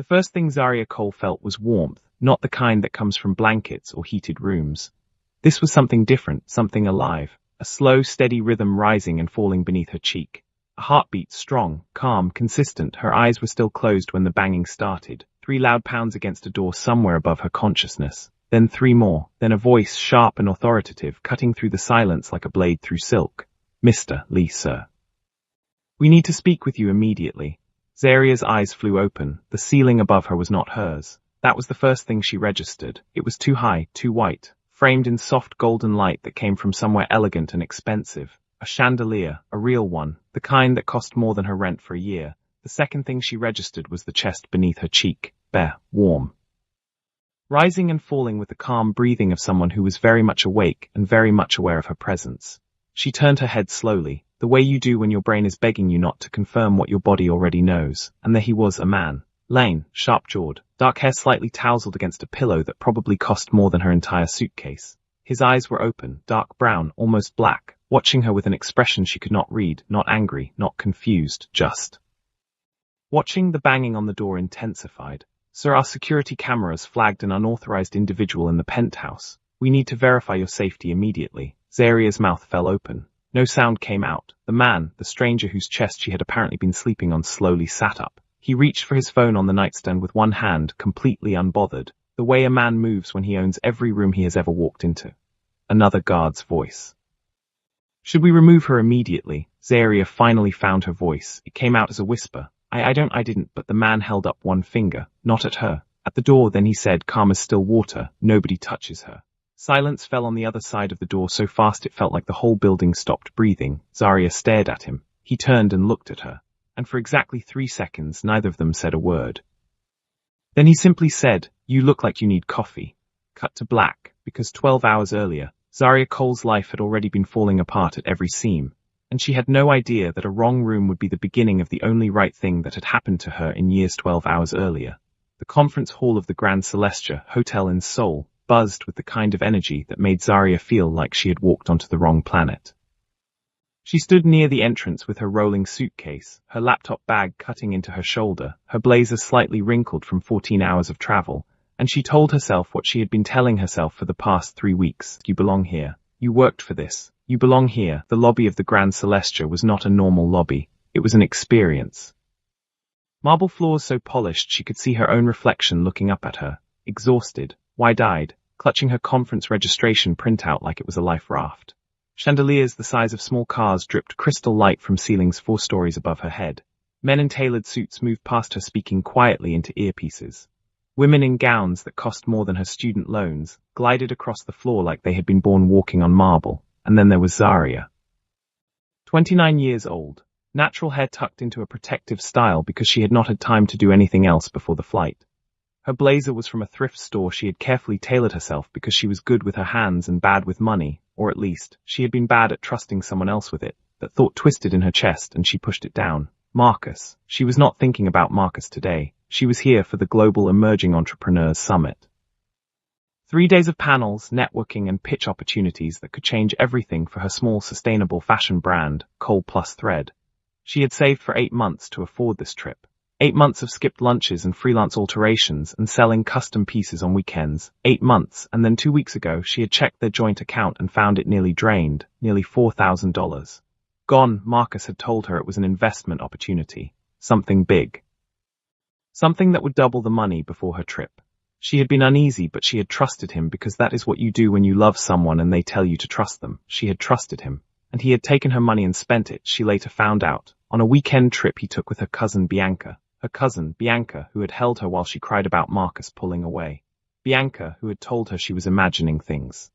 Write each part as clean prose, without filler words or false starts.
The first thing Zaria Cole felt was warmth, not the kind that comes from blankets or heated rooms. This was something different, something alive, a slow, steady rhythm rising and falling beneath her cheek. A heartbeat, strong, calm, consistent. Her eyes were still closed when the banging started. 3 loud pounds against a door somewhere above her consciousness. Then 3 more. Then a voice, sharp and authoritative, cutting through the silence like a blade through silk. Mr. Lee, sir. We need to speak with you immediately. Zaria's eyes flew open. The ceiling above her was not hers. That was the first thing she registered. It was too high, too white, framed in soft golden light that came from somewhere elegant and expensive. A chandelier, a real one, the kind that cost more than her rent for a year. The second thing she registered was the chest beneath her cheek, bare, warm. Rising and falling with the calm breathing of someone who was very much awake and very much aware of her presence. She turned her head slowly, the way you do when your brain is begging you not to confirm what your body already knows, and there he was, a man. Lane, sharp-jawed, dark hair slightly tousled against a pillow that probably cost more than her entire suitcase. His eyes were open, dark brown, almost black, watching her with an expression she could not read, not angry, not confused, just watching. The banging on the door intensified. Sir, our security cameras flagged an unauthorized individual in the penthouse. We need to verify your safety immediately. Zaria's mouth fell open. No sound came out. The man, the stranger whose chest she had apparently been sleeping on, slowly sat up. He reached for his phone on the nightstand with one hand, completely unbothered, the way a man moves when he owns every room he has ever walked into. Another guard's voice. Should we remove her immediately? Zaria finally found her voice. It came out as a whisper. I didn't, but the man held up one finger, not at her. At the door, then he said, calm as still water, nobody touches her. Silence fell on the other side of the door so fast it felt like the whole building stopped breathing. Zaria stared at him. He turned and looked at her. And for exactly 3 seconds, neither of them said a word. Then he simply said, you look like you need coffee. Cut to black, because 12 hours earlier, Zaria Cole's life had already been falling apart at every seam. And she had no idea that a wrong room would be the beginning of the only right thing that had happened to her in years 12 hours earlier. The conference hall of the Grand Celestia Hotel in Seoul buzzed with the kind of energy that made Zaria feel like she had walked onto the wrong planet. She stood near the entrance with her rolling suitcase, her laptop bag cutting into her shoulder, her blazer slightly wrinkled from 14 hours of travel, and she told herself what she had been telling herself for the past 3 weeks. You belong here. You worked for this. You belong here. The lobby of the Grand Celestia was not a normal lobby. It was an experience. Marble floors so polished she could see her own reflection looking up at her, exhausted, wide-eyed, clutching her conference registration printout like it was a life raft. Chandeliers the size of small cars dripped crystal light from ceilings 4 stories above her head. Men in tailored suits moved past her speaking quietly into earpieces. Women in gowns that cost more than her student loans glided across the floor like they had been born walking on marble. And then there was Zaria. 29 years old, natural hair tucked into a protective style because she had not had time to do anything else before the flight. Her blazer was from a thrift store she had carefully tailored herself because she was good with her hands and bad with money, or at least, she had been bad at trusting someone else with it. That thought twisted in her chest and she pushed it down. Marcus. She was not thinking about Marcus today. She was here for the Global Emerging Entrepreneurs Summit. 3 days of panels, networking and pitch opportunities that could change everything for her small sustainable fashion brand, Cole Plus Thread. She had saved for 8 months to afford this trip. 8 months of skipped lunches and freelance alterations and selling custom pieces on weekends. 8 months, and then 2 weeks ago she had checked their joint account and found it nearly drained, nearly $4,000. Gone. Marcus had told her it was an investment opportunity. Something big. Something that would double the money before her trip. She had been uneasy, but she had trusted him because that is what you do when you love someone and they tell you to trust them. She had trusted him. And he had taken her money and spent it, she later found out, on a weekend trip he took with her cousin Bianca. Her cousin, Bianca, who had held her while she cried about Marcus pulling away. Bianca, who had told her she was imagining things.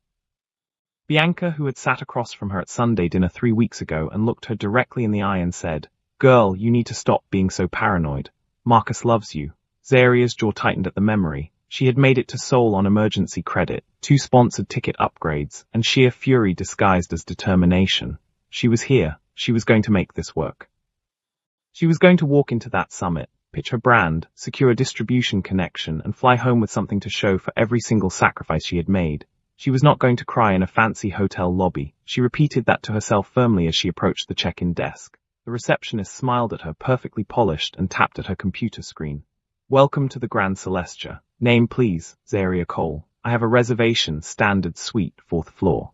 Bianca, who had sat across from her at Sunday dinner 3 weeks ago and looked her directly in the eye and said, "Girl, you need to stop being so paranoid. Marcus loves you." Zaria's jaw tightened at the memory. She had made it to Seoul on emergency credit, 2 sponsored ticket upgrades, and sheer fury disguised as determination. She was here. She was going to make this work. She was going to walk into that summit, pitch her brand, secure a distribution connection, and fly home with something to show for every single sacrifice she had made. She was not going to cry in a fancy hotel lobby. She repeated that to herself firmly as she approached the check-in desk. The receptionist smiled at her, perfectly polished, and tapped at her computer screen. Welcome to the Grand Celestia. Name please, Zaria Cole. I have a reservation, standard suite, 4th floor.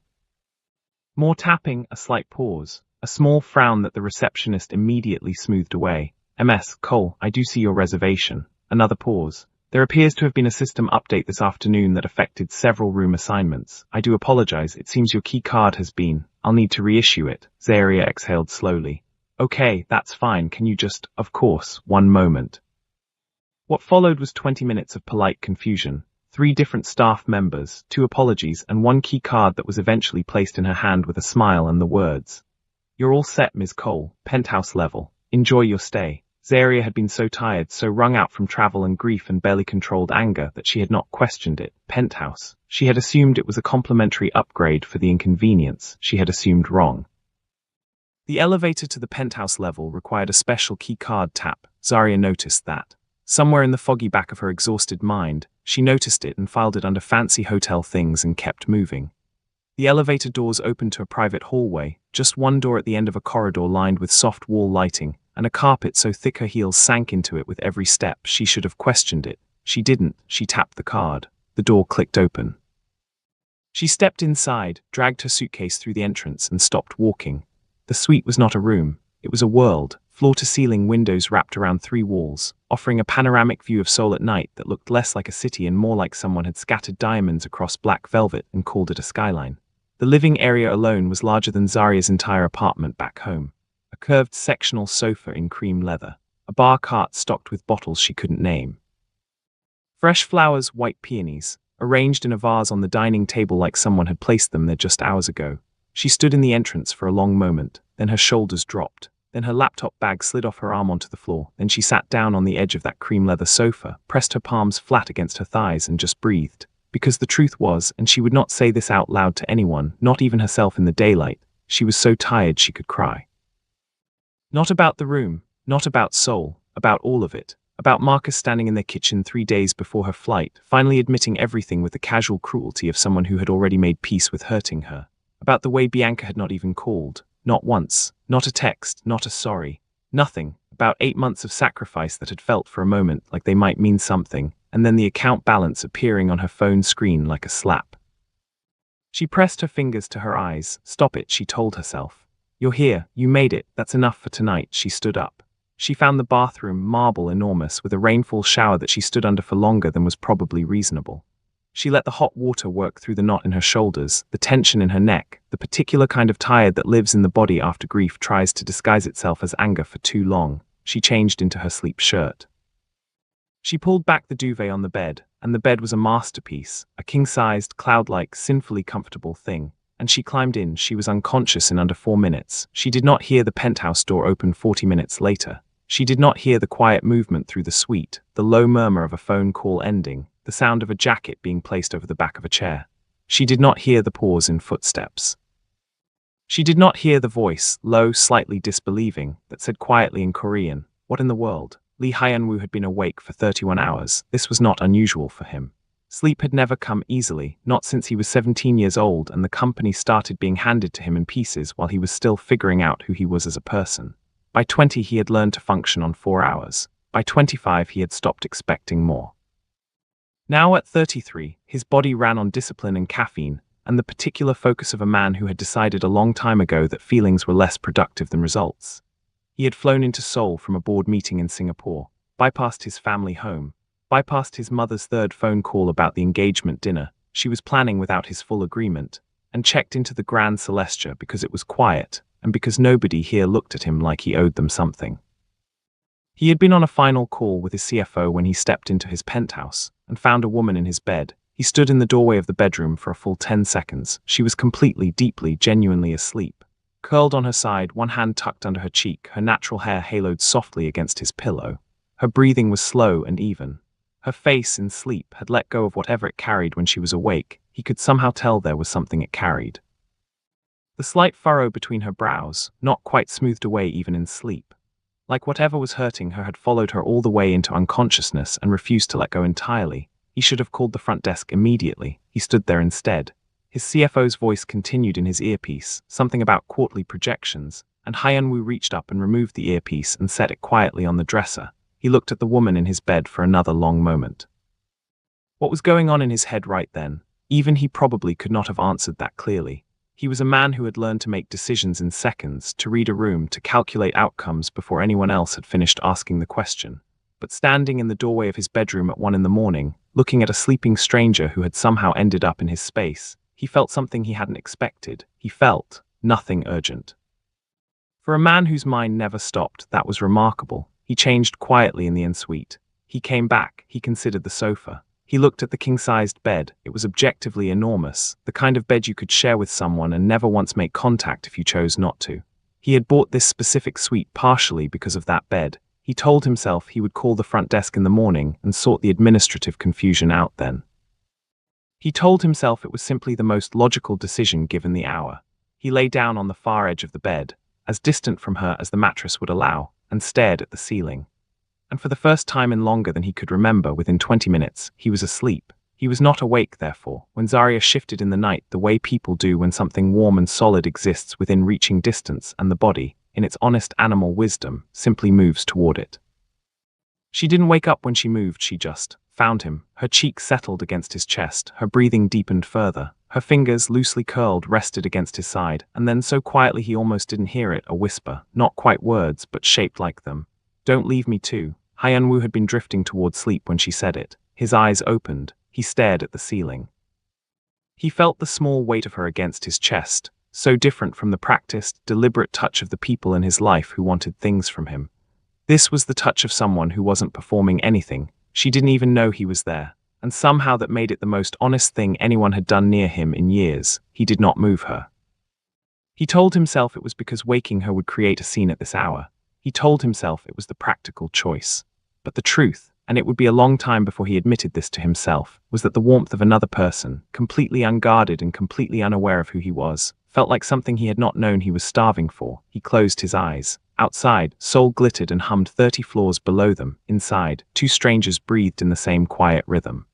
More tapping, a slight pause, a small frown that the receptionist immediately smoothed away. MS, Cole, I do see your reservation. Another pause. There appears to have been a system update this afternoon that affected several room assignments. I do apologize, it seems your key card has been. I'll need to reissue it. Zaria exhaled slowly. Okay, that's fine, can you just, of course, one moment. What followed was 20 minutes of polite confusion. 3 different staff members, 2 apologies, and 1 key card that was eventually placed in her hand with a smile and the words, "You're all set, Ms. Cole, penthouse level. Enjoy your stay." Zaria had been so tired, so wrung out from travel and grief and barely controlled anger that she had not questioned it. Penthouse. She had assumed it was a complimentary upgrade for the inconvenience. She had assumed wrong. The elevator to the penthouse level required a special key card tap. Zaria noticed that. Somewhere in the foggy back of her exhausted mind, she noticed it and filed it under fancy hotel things and kept moving. The elevator doors opened to a private hallway, just one door at the end of a corridor lined with soft wall lighting, and a carpet so thick her heels sank into it with every step. She should have questioned it. She didn't. She tapped the card. The door clicked open. She stepped inside, dragged her suitcase through the entrance, and stopped walking. The suite was not a room. It was a world, floor-to-ceiling windows wrapped around 3 walls, offering a panoramic view of Seoul at night that looked less like a city and more like someone had scattered diamonds across black velvet and called it a skyline. The living area alone was larger than Zaria's entire apartment back home. A curved sectional sofa in cream leather. A bar cart stocked with bottles she couldn't name. Fresh flowers, white peonies, arranged in a vase on the dining table like someone had placed them there just hours ago. She stood in the entrance for a long moment, then her shoulders dropped. Then her laptop bag slid off her arm onto the floor. Then she sat down on the edge of that cream leather sofa, pressed her palms flat against her thighs and just breathed. Because the truth was, and she would not say this out loud to anyone, not even herself in the daylight, she was so tired she could cry. Not about the room, not about Seoul, about all of it. About Marcus standing in their kitchen 3 days before her flight, finally admitting everything with the casual cruelty of someone who had already made peace with hurting her. About the way Bianca had not even called. Not once, not a text, not a sorry, nothing. About 8 months of sacrifice that had felt for a moment like they might mean something, and then the account balance appearing on her phone screen like a slap. She pressed her fingers to her eyes. Stop it, she told herself. You're here, you made it, that's enough for tonight. She stood up. She found the bathroom, marble enormous, with a rainfall shower that she stood under for longer than was probably reasonable. She let the hot water work through the knot in her shoulders, the tension in her neck, the particular kind of tired that lives in the body after grief tries to disguise itself as anger for too long. She changed into her sleep shirt. She pulled back the duvet on the bed, and the bed was a masterpiece, a king-sized, cloud-like, sinfully comfortable thing. And she climbed in. She was unconscious in under 4 minutes. She did not hear the penthouse door open 40 minutes later. She did not hear the quiet movement through the suite, the low murmur of a phone call ending, the sound of a jacket being placed over the back of a chair. She did not hear the pause in footsteps. She did not hear the voice, low, slightly disbelieving, that said quietly in Korean, "What in the world?" Lee Hyun-woo had been awake for 31 hours. This was not unusual for him. Sleep had never come easily, not since he was 17 years old and the company started being handed to him in pieces while he was still figuring out who he was as a person. By 20 he had learned to function on 4 hours. By 25 he had stopped expecting more. Now at 33, his body ran on discipline and caffeine, and the particular focus of a man who had decided a long time ago that feelings were less productive than results. He had flown into Seoul from a board meeting in Singapore, bypassed his family home, bypassed his mother's 3rd phone call about the engagement dinner she was planning without his full agreement, and checked into the Grand Celestia because it was quiet, and because nobody here looked at him like he owed them something. He had been on a final call with his CFO when he stepped into his penthouse, and found a woman in his bed. He stood in the doorway of the bedroom for a full 10 seconds. She was completely, deeply, genuinely asleep. Curled on her side, one hand tucked under her cheek, her natural hair haloed softly against his pillow. Her breathing was slow and even. Her face, in sleep, had let go of whatever it carried when she was awake. He could somehow tell there was something it carried. The slight furrow between her brows, not quite smoothed away even in sleep. Like whatever was hurting her had followed her all the way into unconsciousness and refused to let go entirely. He should have called the front desk immediately. He stood there instead. His CFO's voice continued in his earpiece, something about quarterly projections, and Hyun-woo reached up and removed the earpiece and set it quietly on the dresser. He looked at the woman in his bed for another long moment. What was going on in his head right then? Even he probably could not have answered that clearly. He was a man who had learned to make decisions in seconds, to read a room, to calculate outcomes before anyone else had finished asking the question. But standing in the doorway of his bedroom at 1 a.m, looking at a sleeping stranger who had somehow ended up in his space, he felt something he hadn't expected. He felt nothing urgent. For a man whose mind never stopped, that was remarkable. He changed quietly in the ensuite. He came back, he considered the sofa. He looked at the king-sized bed. It was objectively enormous, the kind of bed you could share with someone and never once make contact if you chose not to. He had bought this specific suite partially because of that bed. He told himself he would call the front desk in the morning and sort the administrative confusion out then. He told himself it was simply the most logical decision given the hour. He lay down on the far edge of the bed, as distant from her as the mattress would allow, and stared at the ceiling. And for the first time in longer than he could remember, within 20 minutes, he was asleep. He was not awake, therefore, when Zarya shifted in the night the way people do when something warm and solid exists within reaching distance and the body, in its honest animal wisdom, simply moves toward it. She didn't wake up when she moved, she just found him. Her cheek settled against his chest, her breathing deepened further. Her fingers, loosely curled, rested against his side, and then so quietly he almost didn't hear it, a whisper, not quite words, but shaped like them. "Don't leave me too." Hyunwoo had been drifting toward sleep when she said it. His eyes opened. He stared at the ceiling. He felt the small weight of her against his chest, so different from the practiced, deliberate touch of the people in his life who wanted things from him. This was the touch of someone who wasn't performing anything. She didn't even know he was there, and somehow that made it the most honest thing anyone had done near him in years. He did not move her. He told himself it was because waking her would create a scene at this hour. He told himself it was the practical choice. But the truth, and it would be a long time before he admitted this to himself, was that the warmth of another person, completely unguarded and completely unaware of who he was, felt like something he had not known he was starving for. He closed his eyes. Outside, Seoul glittered and hummed 30 floors below them. Inside, two strangers breathed in the same quiet rhythm.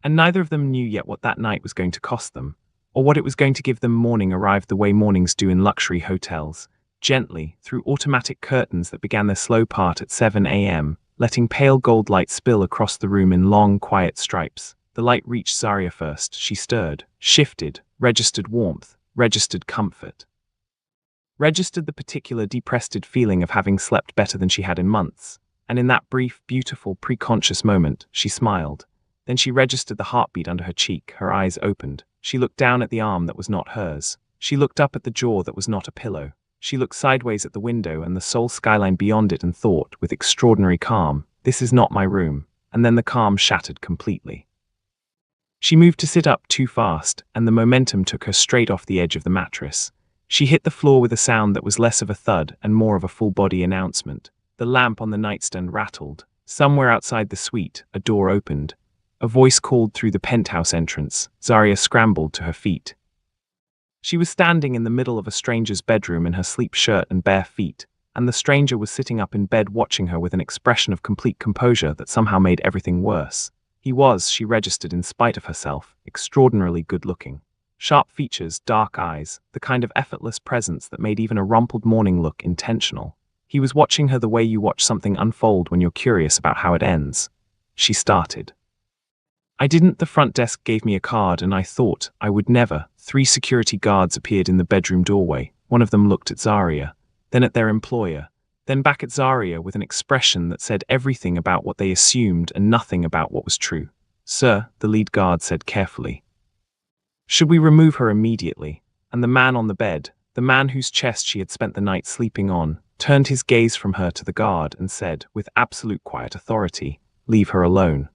And neither of them knew yet what that night was going to cost them, or what it was going to give them. Morning arrived the way mornings do in luxury hotels, gently, through automatic curtains that began their slow part at 7 a.m., letting pale gold light spill across the room in long, quiet stripes. The light reached Zarya first. She stirred, shifted, registered warmth, registered comfort. Registered the particular depressed feeling of having slept better than she had in months. And in that brief, beautiful, preconscious moment, she smiled. Then she registered the heartbeat under her cheek. Her eyes opened. She looked down at the arm that was not hers. She looked up at the jaw that was not a pillow. She looked sideways at the window and the Seoul skyline beyond it and thought, with extraordinary calm, "This is not my room." And then the calm shattered completely. She moved to sit up too fast, and the momentum took her straight off the edge of the mattress. She hit the floor with a sound that was less of a thud and more of a full-body announcement. The lamp on the nightstand rattled. Somewhere outside the suite, a door opened. A voice called through the penthouse entrance. Zarya scrambled to her feet. She was standing in the middle of a stranger's bedroom in her sleep shirt and bare feet, and the stranger was sitting up in bed watching her with an expression of complete composure that somehow made everything worse. He was, she registered in spite of herself, extraordinarily good-looking. Sharp features, dark eyes, the kind of effortless presence that made even a rumpled morning look intentional. He was watching her the way you watch something unfold when you're curious about how it ends. She started. "I didn't. The front desk gave me a card and I thought I would never." 3 security guards appeared in the bedroom doorway. One of them looked at Zarya, then at their employer, then back at Zarya with an expression that said everything about what they assumed and nothing about what was true. "Sir," the lead guard said carefully. "Should we remove her immediately?" And the man on the bed, the man whose chest she had spent the night sleeping on, turned his gaze from her to the guard and said, with absolute quiet authority, "Leave her alone."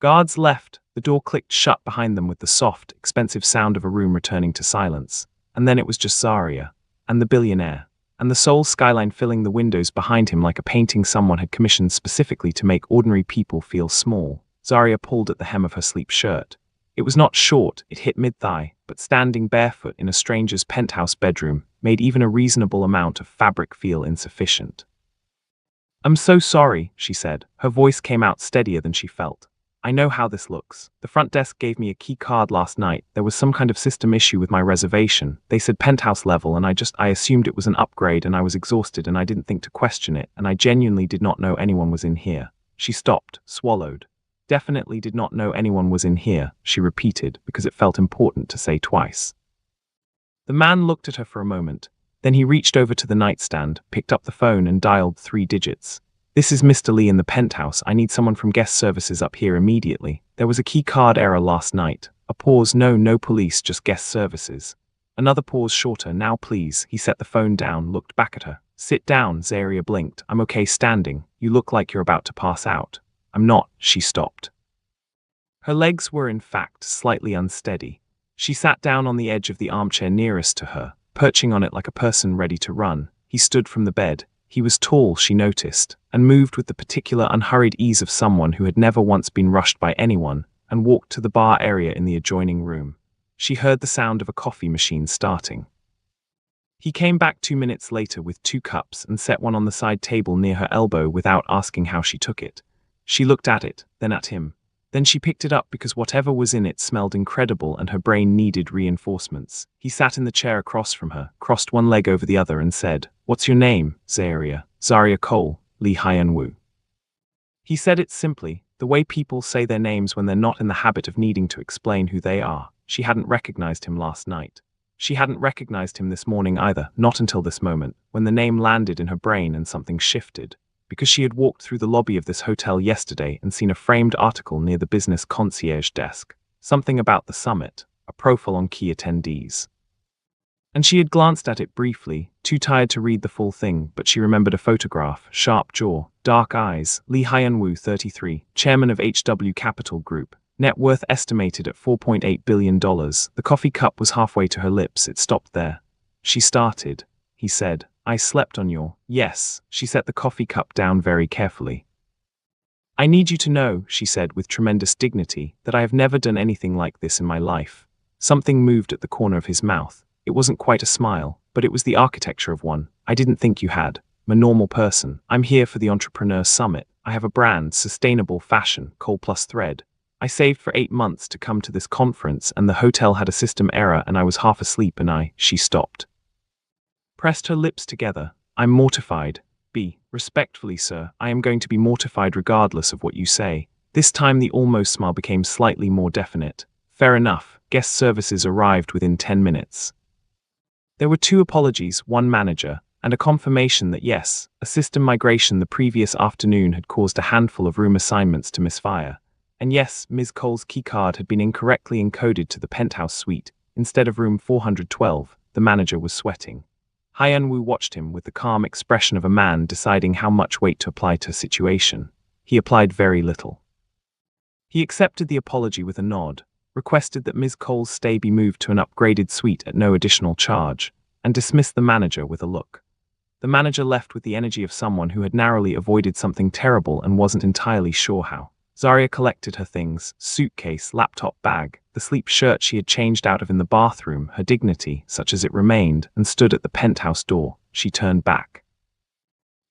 Guards left. The door clicked shut behind them with the soft, expensive sound of a room returning to silence. And then it was just Zarya, and the billionaire, and the Seoul skyline filling the windows behind him like a painting someone had commissioned specifically to make ordinary people feel small. Zarya pulled at the hem of her sleep shirt. It was not short, it hit mid-thigh, but standing barefoot in a stranger's penthouse bedroom made even a reasonable amount of fabric feel insufficient. "I'm so sorry," she said. Her voice came out steadier than she felt. I know how this looks. The front desk gave me a key card last night. There was some kind of system issue with my reservation. They said penthouse level and I assumed it was an upgrade and I was exhausted and I didn't think to question it and I genuinely did not know anyone was in here. She stopped, swallowed. Definitely did not know anyone was in here, she repeated because it felt important to say twice. The man looked at her for a moment. Then he reached over to the nightstand, picked up the phone and dialed 3 digits. This is Mr. Lee in the penthouse. I need someone from guest services up here immediately. There was a key card error last night. A pause. No police, just guest services. Another pause shorter. Now please. He set the phone down, looked back at her. Sit down, Zaria blinked. I'm okay standing. You look like you're about to pass out. I'm not. She stopped. Her legs were in fact slightly unsteady. She sat down on the edge of the armchair nearest to her, perching on it like a person ready to run. He stood from the bed. He was tall, she noticed, and moved with the particular unhurried ease of someone who had never once been rushed by anyone, and walked to the bar area in the adjoining room. She heard the sound of a coffee machine starting. He came back 2 minutes later with 2 cups and set one on the side table near her elbow without asking how she took it. She looked at it, then at him. Then she picked it up because whatever was in it smelled incredible and her brain needed reinforcements. He sat in the chair across from her, crossed one leg over the other and said, "What's your name, Zaria?" "Zaria Cole, Lee Hyun-woo." He said it simply, the way people say their names when they're not in the habit of needing to explain who they are. She hadn't recognized him last night. She hadn't recognized him this morning either, not until this moment, when the name landed in her brain and something shifted. Because she had walked through the lobby of this hotel yesterday and seen a framed article near the business concierge desk. Something about the summit, a profile on key attendees. And she had glanced at it briefly, too tired to read the full thing, but she remembered a photograph, sharp jaw, dark eyes, Lee Hyun-woo 33, chairman of HW Capital Group, net worth estimated at $4.8 billion. The coffee cup was halfway to her lips, it stopped there. She started, he said. I slept on your... Yes, she set the coffee cup down very carefully. I need you to know, she said with tremendous dignity, that I have never done anything like this in my life. Something moved at the corner of his mouth. It wasn't quite a smile, but it was the architecture of one. I didn't think you had. I'm a normal person. I'm here for the Entrepreneur Summit. I have a brand, sustainable fashion, Cole Plus Thread. I saved for 8 months to come to this conference and the hotel had a system error and I was half asleep and she stopped. Pressed her lips together. I'm mortified. Respectfully, sir, I am going to be mortified regardless of what you say. This time the almost smile became slightly more definite. Fair enough. Guest services arrived within 10 minutes. There were 2 apologies, 1 manager, and a confirmation that yes, a system migration the previous afternoon had caused a handful of room assignments to misfire. And yes, Ms. Cole's keycard had been incorrectly encoded to the penthouse suite. Instead of room 412, the manager was sweating. Hyun-woo watched him with the calm expression of a man deciding how much weight to apply to a situation. He applied very little. He accepted the apology with a nod, requested that Ms. Cole's stay be moved to an upgraded suite at no additional charge, and dismissed the manager with a look. The manager left with the energy of someone who had narrowly avoided something terrible and wasn't entirely sure how. Zaria collected her things, suitcase, laptop bag, the sleep shirt she had changed out of in the bathroom, her dignity, such as it remained, and stood at the penthouse door. She turned back.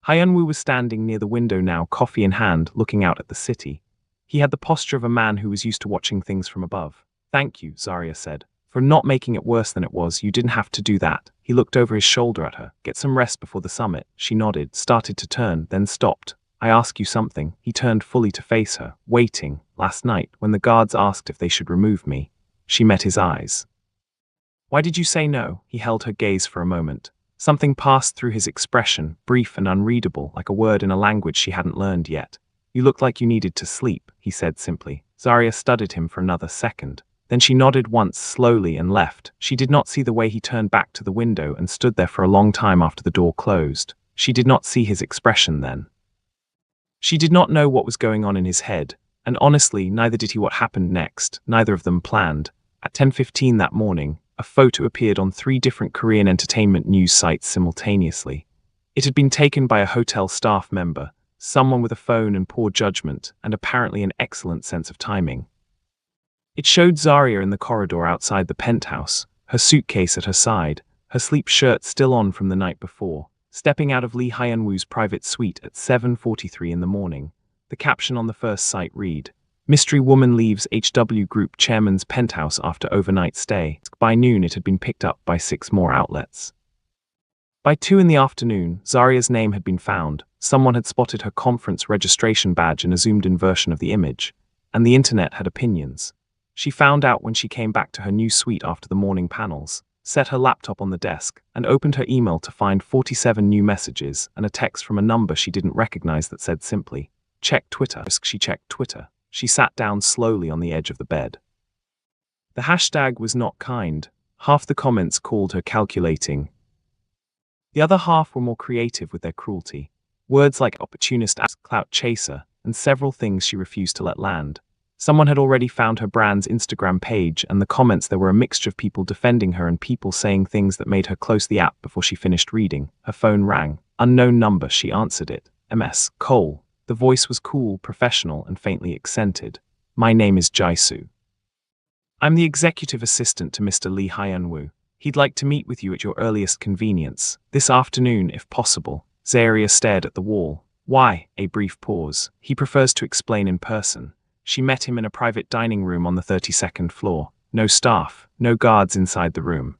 Hyun-woo was standing near the window now, coffee in hand, looking out at the city. He had the posture of a man who was used to watching things from above. Thank you, Zaria said. For not making it worse than it was, you didn't have to do that. He looked over his shoulder at her. Get some rest before the summit. She nodded, started to turn, then stopped. I ask you something. He turned fully to face her, waiting. Last night, when the guards asked if they should remove me, she met his eyes. Why did you say no? He held her gaze for a moment. Something passed through his expression, brief and unreadable, like a word in a language she hadn't learned yet. You looked like you needed to sleep, he said simply. Zaria studied him for another second. Then she nodded once slowly and left. She did not see the way he turned back to the window and stood there for a long time after the door closed. She did not see his expression then. She did not know what was going on in his head, and honestly, neither did he what happened next, neither of them planned. At 10:15 that morning, a photo appeared on 3 different Korean entertainment news sites simultaneously. It had been taken by a hotel staff member, someone with a phone and poor judgment, and apparently an excellent sense of timing. It showed Zaria in the corridor outside the penthouse, her suitcase at her side, her sleep shirt still on from the night before, stepping out of Lee Hyun-woo's private suite at 7:43 in the morning. The caption on the first site read, Mystery woman leaves HW Group chairman's penthouse after overnight stay. By noon, it had been picked up by 6 more outlets. By 2 in the afternoon, Zaria's name had been found. Someone had spotted her conference registration badge in a zoomed-in version of the image, and the internet had opinions. She found out when she came back to her new suite after the morning panels, set her laptop on the desk, and opened her email to find 47 new messages and a text from a number she didn't recognize that said simply, "Check Twitter." She checked Twitter. She sat down slowly on the edge of the bed. The hashtag was not kind. Half the comments called her calculating. The other half were more creative with their cruelty. Words like opportunist, clout chaser, and several things she refused to let land. Someone had already found her brand's Instagram page, and the comments there were a mixture of people defending her and people saying things that made her close the app before she finished reading. Her phone rang. Unknown number. She answered it. MS Cole. The voice was cool, professional, and faintly accented. "My name is Jaisu. I'm the executive assistant to Mr. Lee Hyun-woo. He'd like to meet with you at your earliest convenience. This afternoon, if possible." Zaria stared at the wall. "Why?" A brief pause. "He prefers to explain in person." She met him in a private dining room on the 32nd floor. No staff, no guards inside the room.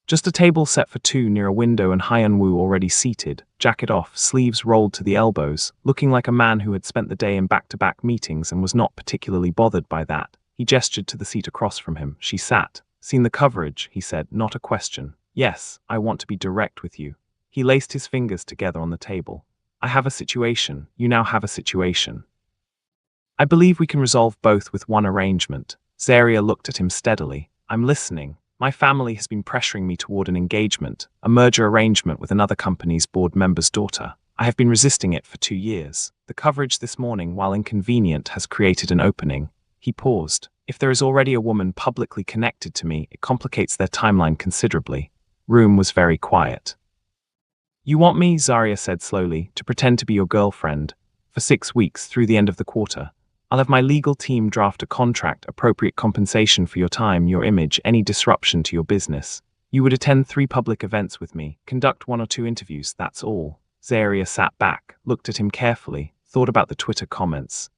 Just a table set for 2 near a window and Hyun-woo already seated, jacket off, sleeves rolled to the elbows, looking like a man who had spent the day in back-to-back meetings and was not particularly bothered by that. He gestured to the seat across from him. She sat. "Seen the coverage?" he said, not a question. "Yes, I want to be direct with you." He laced his fingers together on the table. "I have a situation. You now have a situation. I believe we can resolve both with one arrangement." Zaria looked at him steadily. "I'm listening. My family has been pressuring me toward an engagement, a merger arrangement with another company's board member's daughter. I have been resisting it for 2 years. The coverage this morning, while inconvenient, has created an opening." He paused. "If there is already a woman publicly connected to me, it complicates their timeline considerably." Room was very quiet. "You want me," Zaria said slowly, "to pretend to be your girlfriend for 6 weeks through the end of the quarter. I'll have my legal team draft a contract, appropriate compensation for your time, your image, any disruption to your business. You would attend 3 public events with me, conduct 1 or 2 interviews, that's all." Zaria sat back, looked at him carefully, thought about the Twitter comments.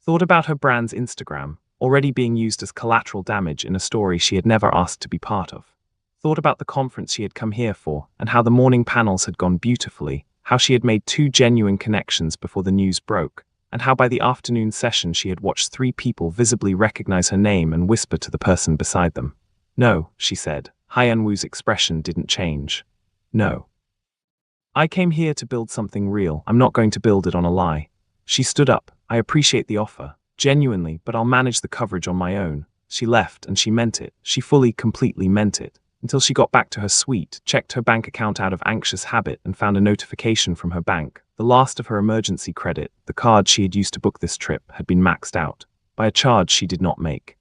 Thought about her brand's Instagram, already being used as collateral damage in a story she had never asked to be part of. Thought about the conference she had come here for, and how the morning panels had gone beautifully, how she had made 2 genuine connections before the news broke, and how by the afternoon session she had watched 3 people visibly recognize her name and whisper to the person beside them. "No," she said. Hyun-woo's expression didn't change. "No. I came here to build something real. I'm not going to build it on a lie." She stood up. "I appreciate the offer, genuinely, but I'll manage the coverage on my own." She left, and she meant it. She fully, completely meant it. Until she got back to her suite, checked her bank account out of anxious habit, and found a notification from her bank. The last of her emergency credit, the card she had used to book this trip, had been maxed out by a charge she did not make.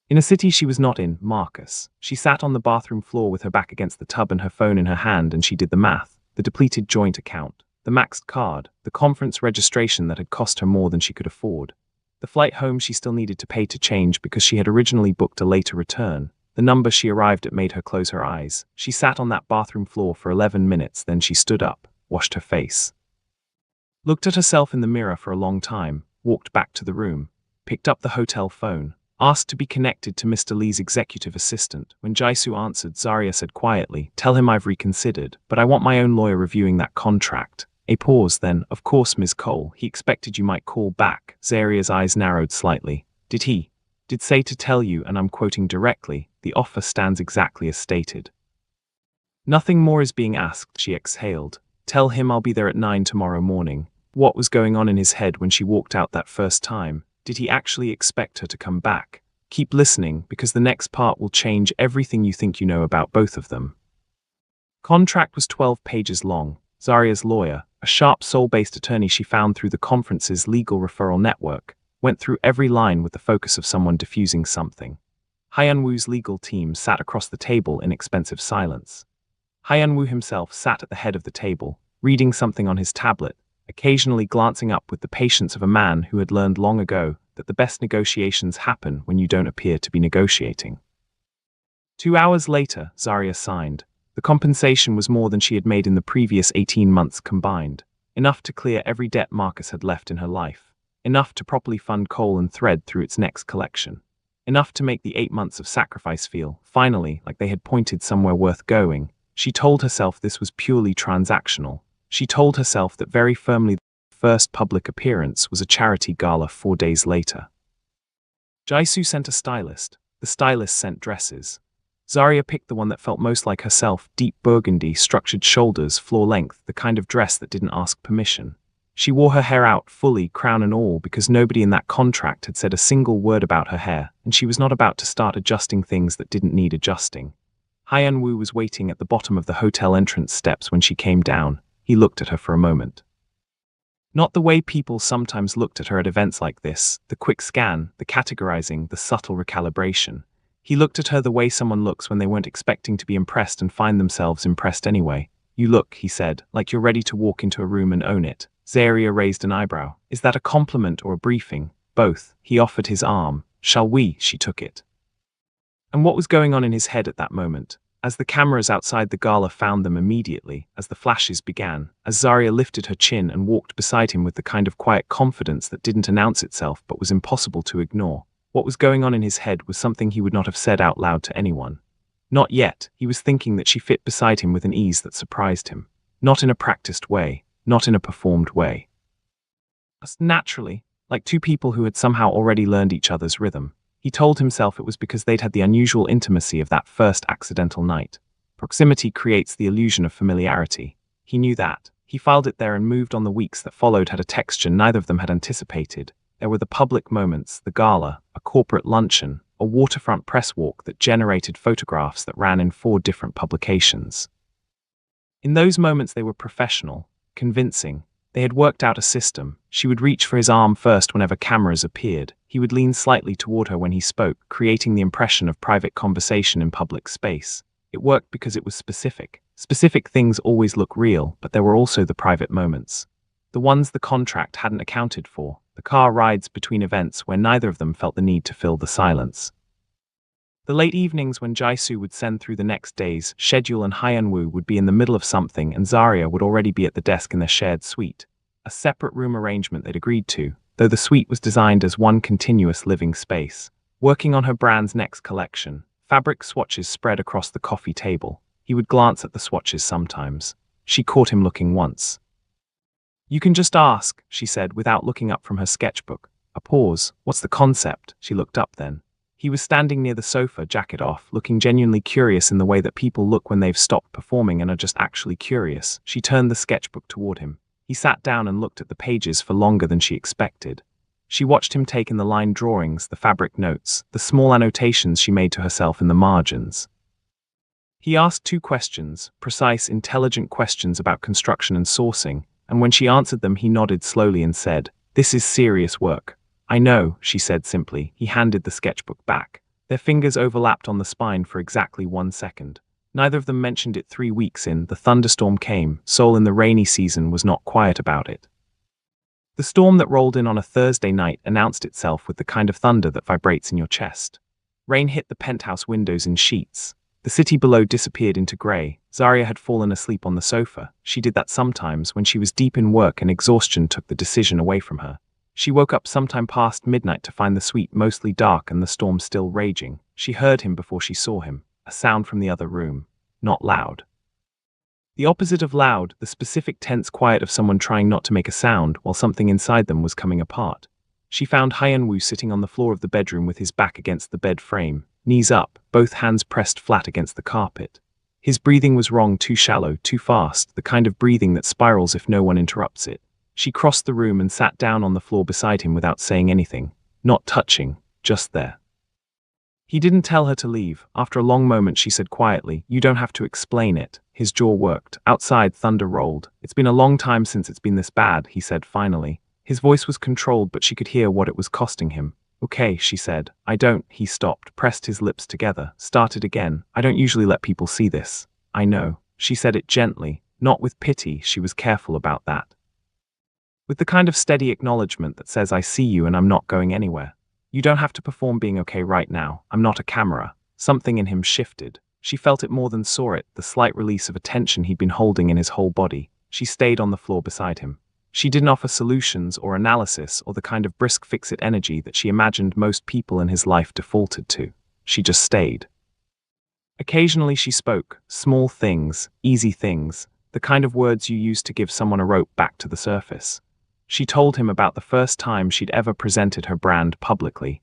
In a city she was not in, Marcus. She sat on the bathroom floor with her back against the tub and her phone in her hand, and she did the math. The depleted joint account, the maxed card, the conference registration that had cost her more than she could afford. The flight home she still needed to pay to change because she had originally booked a later return. The number she arrived at made her close her eyes. She sat on that bathroom floor for 11 minutes, then she stood up, washed her face, looked at herself in the mirror for a long time, walked back to the room, picked up the hotel phone, asked to be connected to Mr. Lee's executive assistant. When Jaisu answered, Zaria said quietly, "Tell him I've reconsidered, but I want my own lawyer reviewing that contract." A pause, then, "Of course, Ms. Cole, he expected you might call back." Zaria's eyes narrowed slightly. "Did he? Did say to tell you," and I'm quoting directly, "the offer stands exactly as stated. Nothing more is being asked." She exhaled. "Tell him I'll be there at 9 tomorrow morning." What was going on in his head when she walked out that first time? Did he actually expect her to come back? Keep listening, because the next part will change everything you think you know about both of them. Contract was 12 pages long. Zaria's lawyer, a sharp Seoul-based attorney she found through the conference's legal referral network, went through every line with the focus of someone diffusing something. Hyun-woo's legal team sat across the table in expensive silence. Hyun-woo himself sat at the head of the table, reading something on his tablet, occasionally glancing up with the patience of a man who had learned long ago that the best negotiations happen when you don't appear to be negotiating. 2 hours later, Zaria signed. The compensation was more than she had made in the previous 18 months combined, enough to clear every debt Marcus had left in her life. enough to properly fund Coal and Thread through its next collection. Enough to make the 8 months of sacrifice feel, finally, like they had pointed somewhere worth going. She told herself this was purely transactional. She told herself that very firmly the first public appearance was a charity gala 4 days later. Jaisu sent a stylist. The stylist sent dresses. Zarya picked the one that felt most like herself, deep burgundy, structured shoulders, floor length, the kind of dress that didn't ask permission. She wore her hair out fully, crown and all, because nobody in that contract had said a single word about her hair, and she was not about to start adjusting things that didn't need adjusting. Hyun-woo was waiting at the bottom of the hotel entrance steps when she came down. He looked at her for a moment. Not the way people sometimes looked at her at events like this, the quick scan, the categorizing, the subtle recalibration. He looked at her the way someone looks when they weren't expecting to be impressed and find themselves impressed anyway. "You look," he said, "like you're ready to walk into a room and own it." Zarya raised an eyebrow. "Is that a compliment or a briefing?" "Both." He offered his arm. "Shall we?" She took it. And what was going on in his head at that moment? As the cameras outside the gala found them immediately, as the flashes began, as Zarya lifted her chin and walked beside him with the kind of quiet confidence that didn't announce itself but was impossible to ignore, what was going on in his head was something he would not have said out loud to anyone. Not yet. He was thinking that she fit beside him with an ease that surprised him. Not in a practiced way, not in a performed way. Just naturally, like two people who had somehow already learned each other's rhythm. He told himself it was because they'd had the unusual intimacy of that first accidental night. Proximity creates the illusion of familiarity. He knew that. He filed it there and moved on. The weeks that followed had a texture neither of them had anticipated. There were the public moments, the gala, a corporate luncheon, a waterfront press walk that generated photographs that ran in 4 different publications. In those moments they were professional, convincing. They had worked out a system. She would reach for his arm first whenever cameras appeared. He would lean slightly toward her when he spoke, creating the impression of private conversation in public space. It worked because it was specific. Specific things always look real, but there were also the private moments. The ones the contract hadn't accounted for. The car rides between events where neither of them felt the need to fill the silence. The late evenings when Jaisu would send through the next day's schedule and Hyun-woo would be in the middle of something and Zarya would already be at the desk in their shared suite. A separate room arrangement they'd agreed to, though the suite was designed as one continuous living space. Working on her brand's next collection, fabric swatches spread across the coffee table. He would glance at the swatches sometimes. She caught him looking once. "You can just ask," she said without looking up from her sketchbook. A pause. "What's the concept?" She looked up then. He was standing near the sofa, jacket off, looking genuinely curious in the way that people look when they've stopped performing and are just actually curious. She turned the sketchbook toward him. He sat down and looked at the pages for longer than she expected. She watched him take in the line drawings, the fabric notes, the small annotations she made to herself in the margins. He asked 2 questions, precise, intelligent questions about construction and sourcing, and when she answered them he nodded slowly and said, "This is serious work." "I know," she said simply. He handed the sketchbook back. Their fingers overlapped on the spine for exactly 1 second. Neither of them mentioned it. 3 weeks in, the thunderstorm came. Seoul in the rainy season was not quiet about it. The storm that rolled in on a Thursday night announced itself with the kind of thunder that vibrates in your chest. Rain hit the penthouse windows in sheets. The city below disappeared into grey. Zarya had fallen asleep on the sofa. She did that sometimes when she was deep in work and exhaustion took the decision away from her. She woke up sometime past midnight to find the suite mostly dark and the storm still raging. She heard him before she saw him, a sound from the other room. Not loud. The opposite of loud, the specific tense quiet of someone trying not to make a sound while something inside them was coming apart. She found Hyun-woo sitting on the floor of the bedroom with his back against the bed frame, knees up, both hands pressed flat against the carpet. His breathing was wrong, too shallow, too fast, the kind of breathing that spirals if no one interrupts it. She crossed the room and sat down on the floor beside him without saying anything, not touching, just there. He didn't tell her to leave. After a long moment she said quietly, "You don't have to explain it." His jaw worked. Outside, thunder rolled. "It's been a long time since it's been this bad," he said finally. His voice was controlled but she could hear what it was costing him. "Okay," she said. "I don't." He stopped, pressed his lips together, started again. "I don't usually let people see this." "I know." She said it gently, not with pity. She was careful about that. With the kind of steady acknowledgement that says, "I see you and I'm not going anywhere. You don't have to perform being okay right now. I'm not a camera." Something in him shifted. She felt it more than saw it, the slight release of a tension he'd been holding in his whole body. She stayed on the floor beside him. She didn't offer solutions or analysis or the kind of brisk fix-it energy that she imagined most people in his life defaulted to. She just stayed. Occasionally she spoke, small things, easy things, the kind of words you use to give someone a rope back to the surface. She told him about the first time she'd ever presented her brand publicly.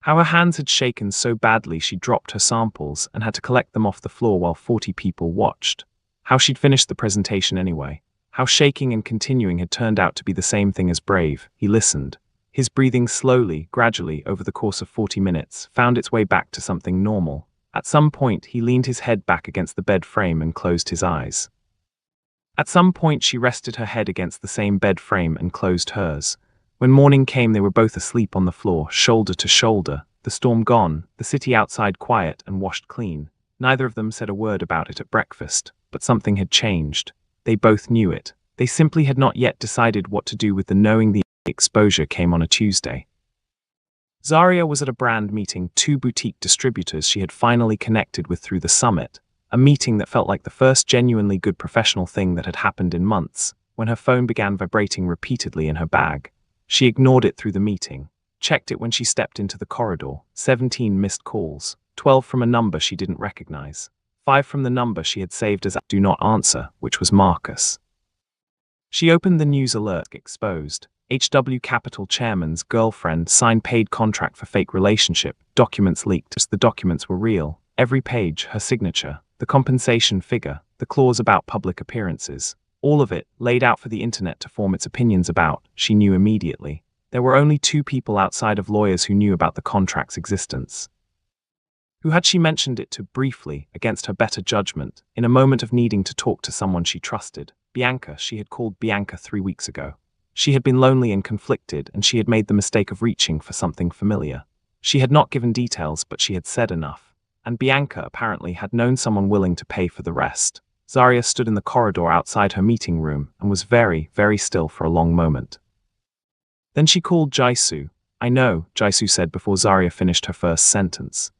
How her hands had shaken so badly she dropped her samples and had to collect them off the floor while 40 people watched. How she'd finished the presentation anyway. How shaking and continuing had turned out to be the same thing as brave. He listened. His breathing slowly, gradually, over the course of 40 minutes, found its way back to something normal. At some point, he leaned his head back against the bed frame and closed his eyes. At some point, she rested her head against the same bed frame and closed hers. When morning came, they were both asleep on the floor, shoulder to shoulder, the storm gone, the city outside quiet and washed clean. Neither of them said a word about it at breakfast, but something had changed. They both knew it. They simply had not yet decided what to do with the knowing. The exposure came on a Tuesday. Zaria was at a brand meeting, 2 boutique distributors she had finally connected with through the summit, a meeting that felt like the first genuinely good professional thing that had happened in months, when her phone began vibrating repeatedly in her bag. She ignored it through the meeting, checked it when she stepped into the corridor. 17 missed calls, 12 from a number she didn't recognize, 5 from the number she had saved as "Do Not Answer," which was Marcus. She opened the news alert. Exposed. HW Capital chairman's girlfriend signed paid contract for fake relationship. Documents leaked. The documents were real. Every page, her signature, the compensation figure, the clause about public appearances. All of it, laid out for the internet to form its opinions about. She knew immediately. There were only 2 people outside of lawyers who knew about the contract's existence. Who had she mentioned it to briefly, against her better judgment, in a moment of needing to talk to someone she trusted? Bianca. She had called Bianca 3 weeks ago. She had been lonely and conflicted, and she had made the mistake of reaching for something familiar. She had not given details, but she had said enough. And Bianca apparently had known someone willing to pay for the rest. Zaria stood in the corridor outside her meeting room and was very, very still for a long moment. Then she called Jaisu. "I know," Jaisu said before Zaria finished her first sentence.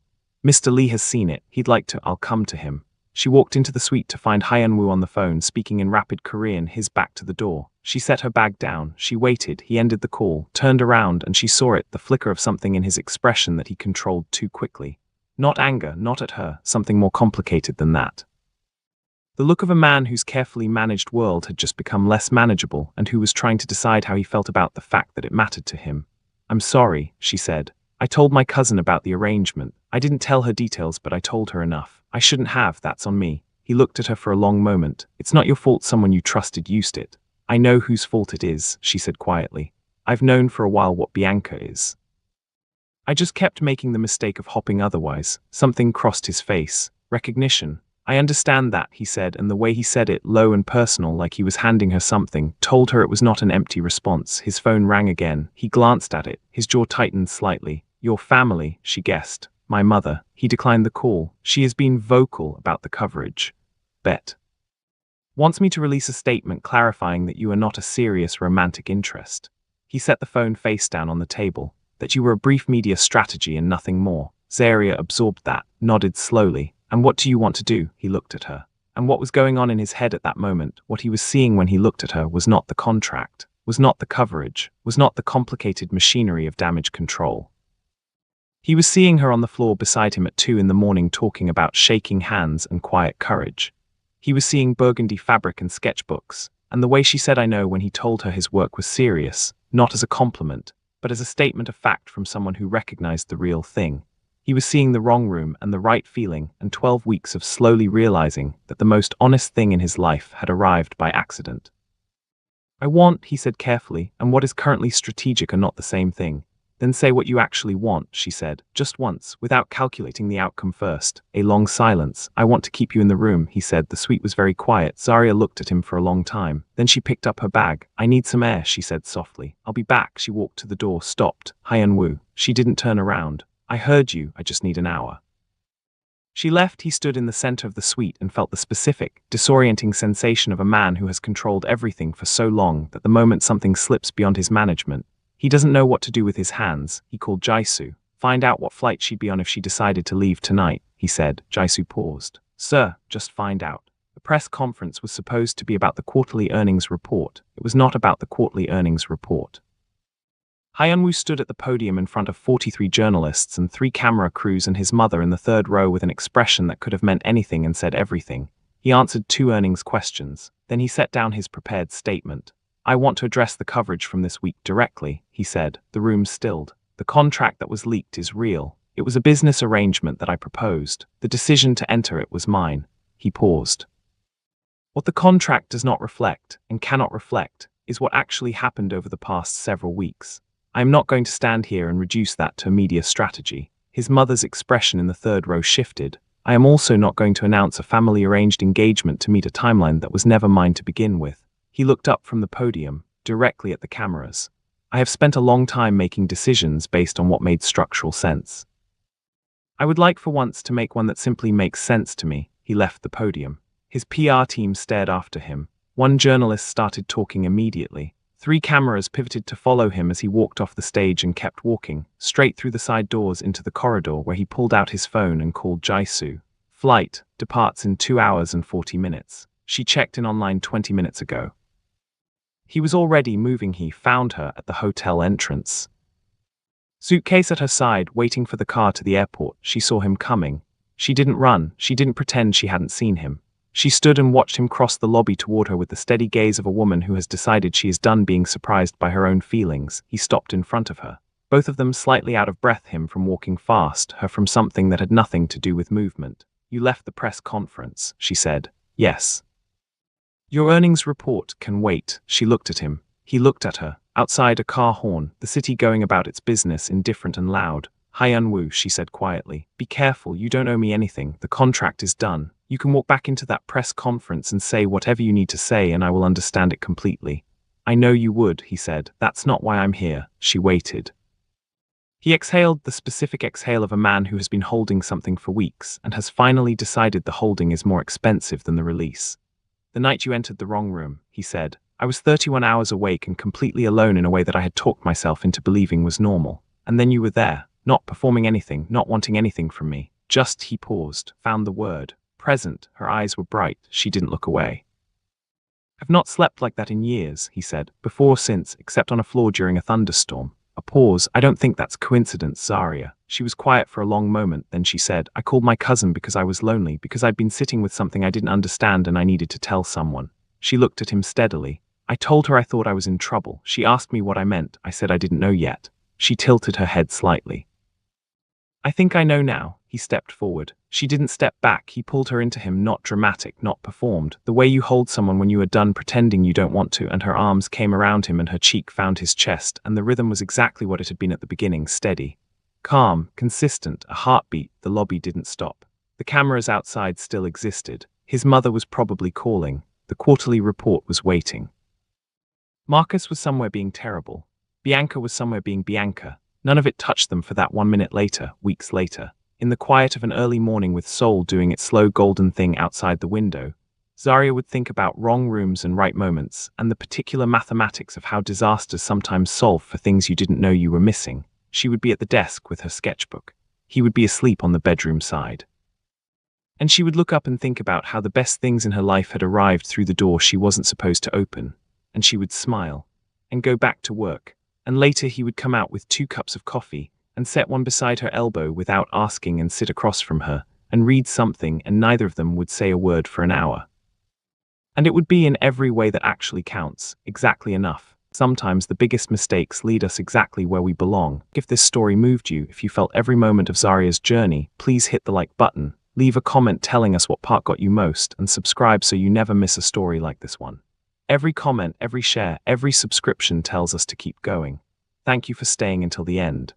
"Mr. Lee has seen it. He'd like to. I'll come to him." She walked into the suite to find Hyun-woo on the phone, speaking in rapid Korean, his back to the door. She set her bag down. She waited. He ended the call, turned around, and she saw it, the flicker of something in his expression that he controlled too quickly. Not anger, not at her, something more complicated than that. The look of a man whose carefully managed world had just become less manageable and who was trying to decide how he felt about the fact that it mattered to him. "I'm sorry," she said. "I told my cousin about the arrangement. I didn't tell her details, but I told her enough. I shouldn't have. That's on me." He looked at her for a long moment. "It's not your fault someone you trusted used it." "I know whose fault it is," she said quietly. "I've known for a while what Bianca is. I just kept making the mistake of hopping otherwise." Something crossed his face. Recognition. "I understand that," he said, and the way he said it, low and personal, like he was handing her something, told her it was not an empty response. His phone rang again. He glanced at it. His jaw tightened slightly. "Your family," she guessed. "My mother." He declined the call. "She has been vocal about the coverage. Bet. Wants me to release a statement clarifying that you are not a serious romantic interest." He set the phone face down on the table. "That you were a brief media strategy and nothing more." Zaria absorbed that, nodded slowly. "And what do you want to do?" He looked at her. And what was going on in his head at that moment, what he was seeing when he looked at her, was not the contract, was not the coverage, was not the complicated machinery of damage control. He was seeing her on the floor beside him at 2 in the morning talking about shaking hands and quiet courage. He was seeing burgundy fabric and sketchbooks, and the way she said "I know" when he told her his work was serious, not as a compliment, but as a statement of fact from someone who recognized the real thing. He was seeing the wrong room and the right feeling, and 12 weeks of slowly realizing that the most honest thing in his life had arrived by accident. "I want," he said carefully, "and what is currently strategic are not the same thing." "Then say what you actually want," she said, just once, without calculating the outcome first. A long silence. "I want to keep you in the room," he said. The suite was very quiet. Zaria looked at him for a long time. Then she picked up her bag. "I need some air," she said softly. "I'll be back." She walked to the door, stopped. Hyun-woo. She didn't turn around. "I heard you. I just need an hour." She left. He stood in the center of the suite and felt the specific, disorienting sensation of a man who has controlled everything for so long that the moment something slips beyond his management, he doesn't know what to do with his hands. He called Jaisu. "Find out what flight she'd be on if she decided to leave tonight," he said. Jaisu paused. "Sir, just find out." The press conference was supposed to be about the quarterly earnings report. It was not about the quarterly earnings report. Hyunwoo stood at the podium in front of 43 journalists and 3 camera crews and his mother in the third row with an expression that could have meant anything and said everything. He answered 2 earnings questions. Then he set down his prepared statement. "I want to address the coverage from this week directly," he said. The room stilled. "The contract that was leaked is real. It was a business arrangement that I proposed. The decision to enter it was mine." He paused. "What the contract does not reflect, and cannot reflect, is what actually happened over the past several weeks. I am not going to stand here and reduce that to a media strategy." His mother's expression in the third row shifted. "I am also not going to announce a family-arranged engagement to meet a timeline that was never mine to begin with." He looked up from the podium, directly at the cameras. "I have spent a long time making decisions based on what made structural sense. I would like for once to make one that simply makes sense to me." He left the podium. His PR team stared after him. One journalist started talking immediately. 3 cameras pivoted to follow him as he walked off the stage and kept walking, straight through the side doors into the corridor where he pulled out his phone and called Jisoo. "Flight departs in 2 hours and 40 minutes. She checked in online 20 minutes ago." He was already moving. He found her at the hotel entrance. Suitcase at her side, waiting for the car to the airport. She saw him coming. She didn't run. She didn't pretend she hadn't seen him. She stood and watched him cross the lobby toward her with the steady gaze of a woman who has decided she is done being surprised by her own feelings. He stopped in front of her. Both of them slightly out of breath, him from walking fast, her from something that had nothing to do with movement. "You left the press conference," she said. "Yes." "Your earnings report can wait." She looked at him. He looked at her. Outside, a car horn, the city going about its business, indifferent and loud. "Hyunwoo," she said quietly. "Be careful, you don't owe me anything. The contract is done. You can walk back into that press conference and say whatever you need to say and I will understand it completely." "I know you would," he said. "That's not why I'm here." She waited. He exhaled, the specific exhale of a man who has been holding something for weeks and has finally decided the holding is more expensive than the release. "The night you entered the wrong room," he said. "I was 31 hours awake and completely alone in a way that I had talked myself into believing was normal. And then you were there, not performing anything, not wanting anything from me. Just," he paused, found the word, "present." Her eyes were bright. She didn't look away. "I've not slept like that in years," he said. "Before, since, except on a floor during a thunderstorm." A pause. "I don't think that's coincidence, Zarya." She was quiet for a long moment, then she said, "I called my cousin because I was lonely, because I'd been sitting with something I didn't understand and I needed to tell someone." She looked at him steadily. "I told her I thought I was in trouble. She asked me what I meant. I said I didn't know yet." She tilted her head slightly. "I think I know now." He stepped forward. She didn't step back. He pulled her into him, not dramatic, not performed. "The way you hold someone when you are done pretending you don't want to," and her arms came around him and her cheek found his chest, and the rhythm was exactly what it had been at the beginning, steady, calm, consistent, a heartbeat. The lobby didn't stop. The cameras outside still existed. His mother was probably calling. The quarterly report was waiting. Marcus was somewhere being terrible. Bianca was somewhere being Bianca. None of it touched them for that 1 minute later, weeks later. In the quiet of an early morning with Seoul doing its slow golden thing outside the window, Zarya would think about wrong rooms and right moments, and the particular mathematics of how disasters sometimes solve for things you didn't know you were missing. She would be at the desk with her sketchbook. He would be asleep on the bedroom side. And she would look up and think about how the best things in her life had arrived through the door she wasn't supposed to open, and she would smile, and go back to work. And later he would come out with 2 cups of coffee, and set one beside her elbow without asking and sit across from her, and read something, and neither of them would say a word for an hour. And it would be in every way that actually counts, exactly enough. Sometimes the biggest mistakes lead us exactly where we belong. If this story moved you, if you felt every moment of Zarya's journey, please hit the like button, leave a comment telling us what part got you most, and subscribe so you never miss a story like this one. Every comment, every share, every subscription tells us to keep going. Thank you for staying until the end.